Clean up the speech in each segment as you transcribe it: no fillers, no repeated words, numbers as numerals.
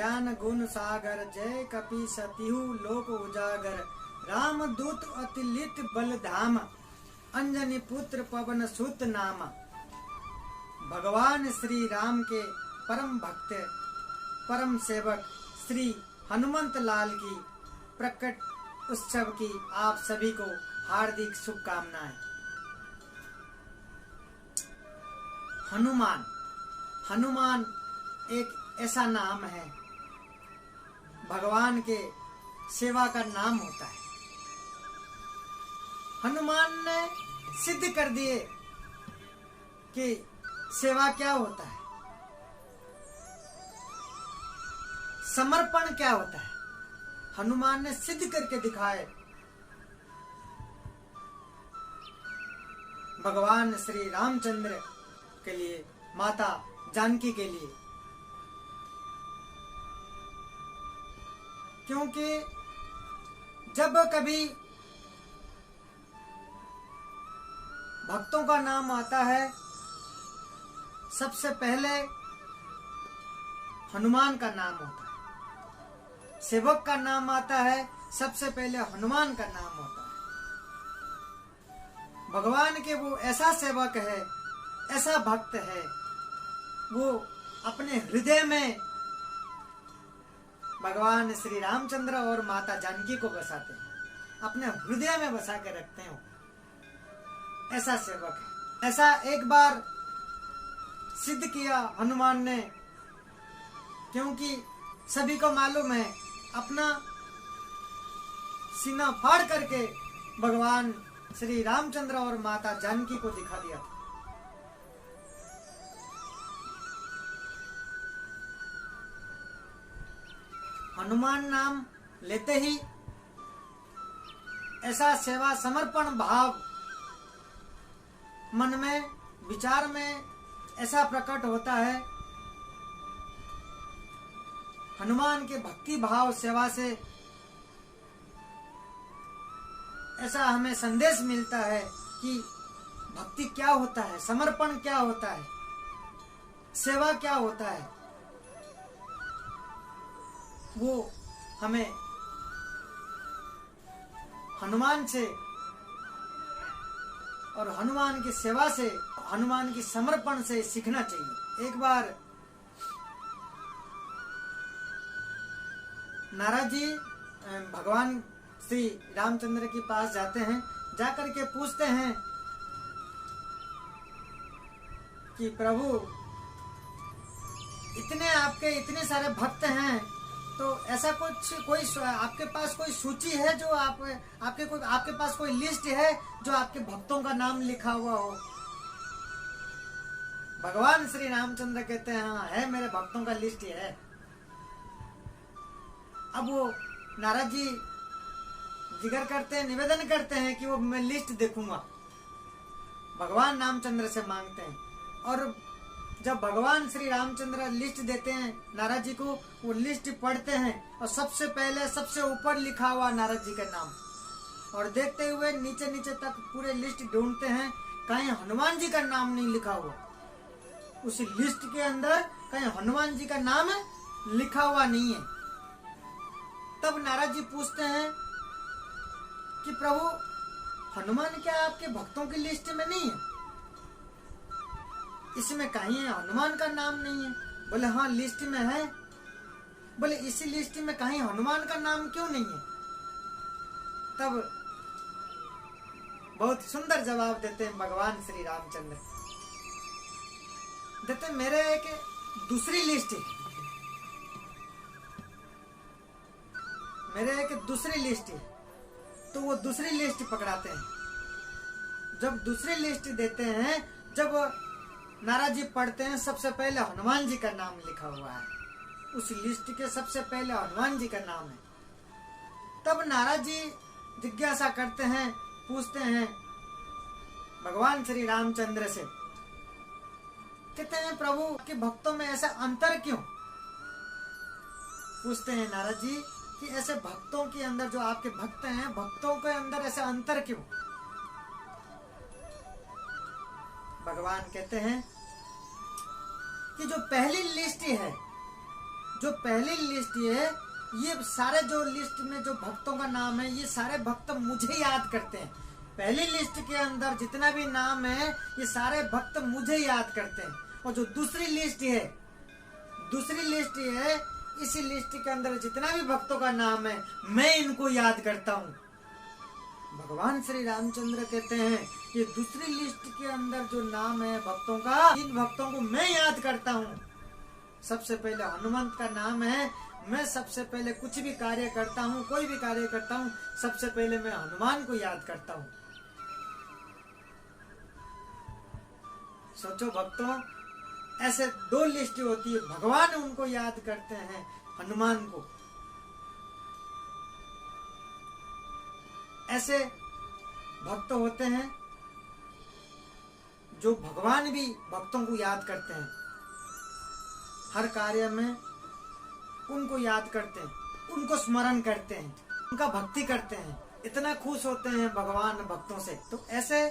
ज्ञान गुण सागर, जय कपि सतिहु लोक उजागर। राम दूत अतिलित बल धाम, अंजनी पुत्र पवन सुत नाम। भगवान श्री राम के परम भक्त परम सेवक श्री हनुमंत लाल की प्रकट उत्सव की आप सभी को हार्दिक शुभकामनाएं। हनुमान, हनुमान एक ऐसा नाम है, भगवान के सेवा का नाम होता है। हनुमान ने सिद्ध कर दिए कि सेवा क्या होता है, समर्पण क्या होता है। हनुमान ने सिद्ध करके दिखाए। भगवान श्री रामचंद्र के लिए, माता जानकी के लिए, क्योंकि जब कभी भक्तों का नाम आता है, सबसे पहले हनुमान का नाम होता है। सेवक का नाम आता है, सबसे पहले हनुमान का नाम होता है। भगवान के वो ऐसा सेवक है, ऐसा भक्त है, वो अपने हृदय में भगवान श्री रामचंद्र और माता जानकी को बसाते हैं, अपने हृदय में बसा के रखते हैं। ऐसा सेवक है। ऐसा एक बार सिद्ध किया हनुमान ने, क्योंकि सभी को मालूम है, अपना सीना फाड़ करके भगवान श्री रामचंद्र और माता जानकी को दिखा दिया था। हनुमान नाम लेते ही ऐसा सेवा समर्पण भाव मन में, विचार में ऐसा प्रकट होता है। हनुमान के भक्ति भाव सेवा से ऐसा हमें संदेश मिलता है कि भक्ति क्या होता है, समर्पण क्या होता है, सेवा क्या होता है। वो हमें हनुमान से और हनुमान की सेवा से, हनुमान की समर्पण से सीखना चाहिए। एक बार नारद जी भगवान श्री रामचंद्र के पास जाते हैं, जाकर के पूछते हैं कि प्रभु, इतने सारे भक्त हैं, तो ऐसा कोई आपके पास कोई सूची है जो आपके पास कोई लिस्ट है जो आपके भक्तों का नाम लिखा हुआ हो। भगवान श्री रामचंद्र कहते हैं, हाँ है, मेरे भक्तों का लिस्ट है। अब वो नारद जी जिक्र करते हैं, निवेदन करते हैं कि वो मैं लिस्ट देखूंगा। भगवान रामचंद्र से मांगते हैं, और जब भगवान श्री रामचंद्र लिस्ट देते हैं नारद जी को, वो लिस्ट पढ़ते हैं और सबसे पहले सबसे ऊपर लिखा हुआ नारद जी का नाम, और देखते हुए नीचे नीचे तक पूरे लिस्ट ढूंढते हैं, कहीं हनुमान जी का नाम नहीं लिखा हुआ। उस लिस्ट के अंदर कहीं हनुमान जी का नाम लिखा हुआ नहीं है। तब नारद जी पूछते हैं कि प्रभु, हनुमान क्या आपके भक्तों की लिस्ट में नहीं है? इसमें कहीं हनुमान का नाम नहीं है। बोले हाँ, लिस्ट में है। बोले इसी लिस्ट में कहीं हनुमान का नाम क्यों नहीं है? तब बहुत सुंदर जवाब देते हैं भगवान श्री रामचंद्र। देते मेरे एक दूसरी लिस्ट है, मेरे एक दूसरी लिस्ट है। तो वो दूसरी लिस्ट पकड़ाते हैं। जब दूसरी लिस्ट देते हैं, जब नारद जी पढ़ते हैं, सबसे पहले हनुमान जी का नाम लिखा हुआ है। उस लिस्ट के सबसे पहले हनुमान जी का नाम है। तब नारद जी जिज्ञासा करते हैं, पूछते हैं भगवान श्री रामचंद्र से, कहते हैं प्रभु के भक्तों में ऐसा अंतर क्यों? पूछते हैं नारद जी कि ऐसे भक्तों के अंदर, जो आपके भक्त हैं, भक्तों के अंदर ऐसा अंतर क्यों? भगवान कहते हैं कि जो पहली लिस्ट है, जो पहली लिस्ट ये सारे जो लिस्ट में जो भक्तों का नाम है, ये सारे भक्त मुझे याद करते हैं। पहली लिस्ट के अंदर जितना भी नाम है ये सारे भक्त मुझे याद करते हैं। और जो दूसरी लिस्ट है, इसी लिस्ट के अंदर जितना भी भक्तों का नाम है मैं इनको याद करता हूँ। भगवान श्री रामचंद्र कहते हैं ये दूसरी लिस्ट के अंदर जो नाम है भक्तों का, इन भक्तों को मैं याद करता हूँ। सबसे पहले हनुमंत का नाम है, मैं सबसे पहले कुछ भी कार्य करता हूँ, कोई भी कार्य करता हूँ, सबसे पहले मैं हनुमान को याद करता हूँ। सोचो भक्तों, ऐसे दो लिस्ट होती है, भगवान उनको याद करते हैं, हनुमान को। ऐसे भक्त होते हैं जो भगवान भी भक्तों को याद करते हैं, हर कार्य में उनको याद करते हैं, उनको स्मरण करते हैं, उनका भक्ति करते हैं, इतना खुश होते हैं भगवान भक्तों से। तो ऐसे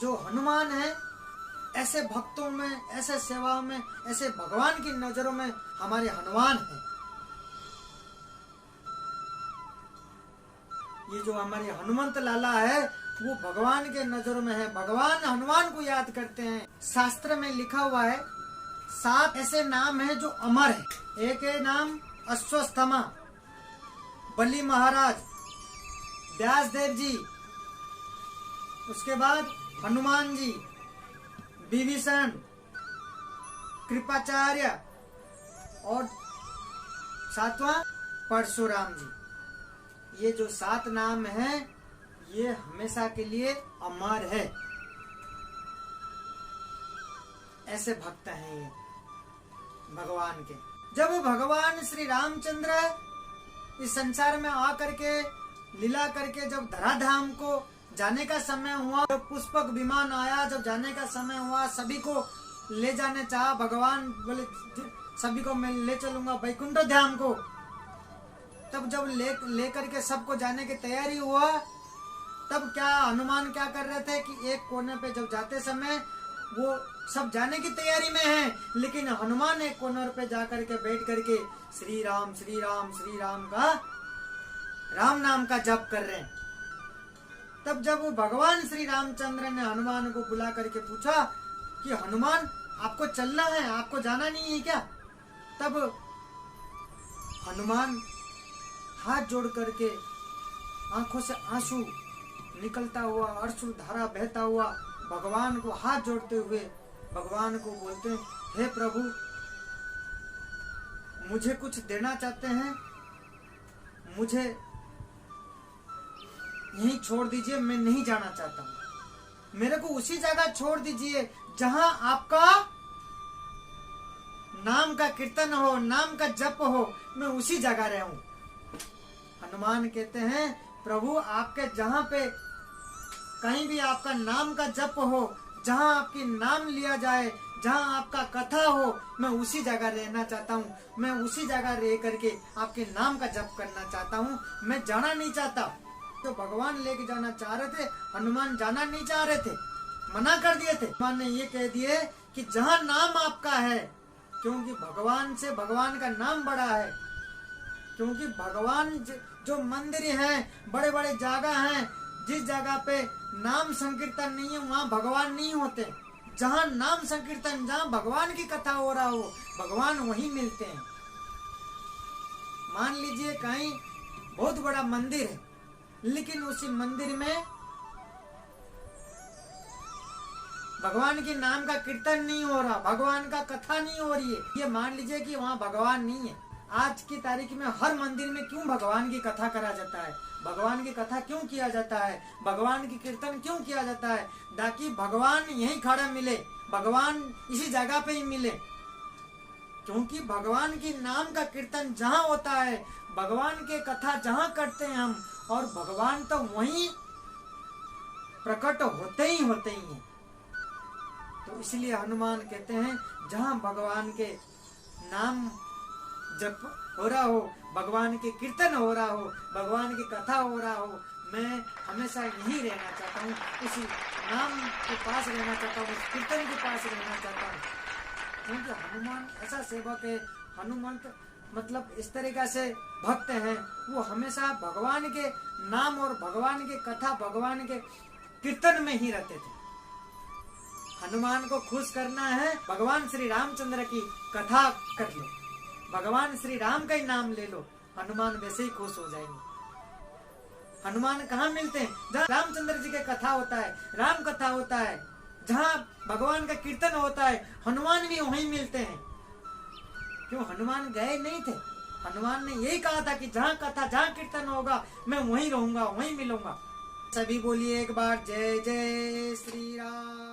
जो हनुमान है, ऐसे भक्तों में, ऐसे सेवाओं में, ऐसे भगवान की नजरों में हमारे हनुमान है। ये जो हमारे हनुमंत लाला है वो भगवान के नजरों में है, भगवान हनुमान को याद करते हैं। शास्त्र में लिखा हुआ है 7 ऐसे नाम हैं जो अमर है। एक है नाम अश्वत्थामा, बलि महाराज, व्यासदेव जी, उसके बाद हनुमान जी, विभीषण, कृपाचार्य और 7वां परशुराम जी। ये जो 7 नाम हैं ये हमेशा के लिए अमर है। ऐसे भक्त हैं ये भगवान के। जब भगवान श्री रामचंद्र इस संसार में आकर के लीला करके जब धराधाम को जाने का समय हुआ, जब पुष्पक विमान आया, जब जाने का समय हुआ, सभी को ले जाने चाहा भगवान, बोले सभी को मैं ले चलूंगा वैकुंठ धाम को। तब जब ले करके सबको जाने की तैयारी हुआ, तब क्या हनुमान क्या कर रहे थे कि एक कोने पे जब जाते समय वो सब जाने की तैयारी में है, लेकिन हनुमान एक कोने पे जाकर के बैठ करके श्री राम श्री राम श्री राम का राम नाम का जप कर रहे हैं। तब जब भगवान श्री रामचंद्र ने हनुमान को बुला करके पूछा कि हनुमान आपको चलना है, आपको जाना नहीं है क्या? तब हनुमान हाथ जोड़ करके आंखों से आंसू निकलता हुआ, अश्रु धारा बहता हुआ भगवान को हाथ जोड़ते हुए भगवान को बोलते हैं, हे प्रभु मुझे कुछ देना चाहते हैं, मुझे यहीं छोड़ दीजिए, मैं नहीं जाना चाहता हूँ। मेरे को उसी जगह छोड़ दीजिए जहां आपका नाम का कीर्तन हो, नाम का जप हो, मैं उसी जगह रहूं। हनुमान कहते हैं प्रभु आपके जहां पे कहीं भी आपका नाम का जप हो, जहां आपकी नाम लिया जाए, जहां आपका कथा हो, मैं उसी जगह रहना चाहता हूँ। मैं उसी जगह रह करके आपके नाम का जप करना चाहता हूँ, मैं जाना नहीं चाहता। तो भगवान लेके जाना चाह रहे थे, हनुमान जाना नहीं चाह रहे थे, मना कर दिए थे। हनुमान ने ये कह दिए कि जहां नाम आपका है, क्योंकि भगवान से भगवान का नाम बड़ा है, क्योंकि भगवान जो मंदिर हैं, बड़े बड़े जगह हैं, जिस जगह पे नाम संकीर्तन नहीं है वहाँ भगवान नहीं होते। जहाँ नाम संकीर्तन, जहाँ भगवान की कथा हो रहा हो, भगवान वहीं मिलते हैं। मान लीजिए कहीं बहुत बड़ा मंदिर है, लेकिन उसी मंदिर में भगवान के नाम का कीर्तन नहीं हो रहा, भगवान का कथा नहीं हो रही है, ये मान लीजिए कि वहाँ भगवान नहीं है। आज की तारीख में हर मंदिर में क्यों भगवान की कथा करा जाता है, भगवान की कथा क्यों किया जाता है, भगवान की कीर्तन क्यों किया जाता है? ताकि भगवान यहीं खड़ा मिले, भगवान इसी जगह पे ही मिले। क्योंकि भगवान की नाम का कीर्तन जहाँ होता है, भगवान के कथा जहाँ करते हैं हम, और भगवान तो वहीं प्रकट होते ही हैं। तो इसलिए हनुमान कहते हैं जहाँ भगवान के नाम जप हो रहा हो, भगवान के कीर्तन हो रहा हो, भगवान की कथा हो रहा हो, मैं हमेशा यहीं रहना चाहता हूँ, उसी नाम के पास रहना चाहता हूँ, उस कीर्तन के पास रहना चाहता हूँ। क्योंकि हनुमान ऐसा सेवक है, हनुमंत मतलब इस तरीका से भक्त हैं, वो हमेशा भगवान के नाम और भगवान की कथा, भगवान के कीर्तन में ही रहते थे। हनुमान को खुश करना है, भगवान श्री रामचंद्र की कथा कर लो, भगवान श्री राम का ही नाम ले लो, हनुमान वैसे ही खुश हो जाएंगे। हनुमान कहाँ मिलते हैं? जहाँ रामचंद्र जी की कथा होता है, राम कथा होता है, जहाँ भगवान का कीर्तन होता है, हनुमान भी वहीं मिलते हैं। क्यों? हनुमान गए नहीं थे। हनुमान ने यही कहा था कि जहाँ कथा, जहाँ कीर्तन होगा मैं वहीं रहूंगा, वहीं मिलूंगा। सभी बोलिए एक बार जय जय श्री राम।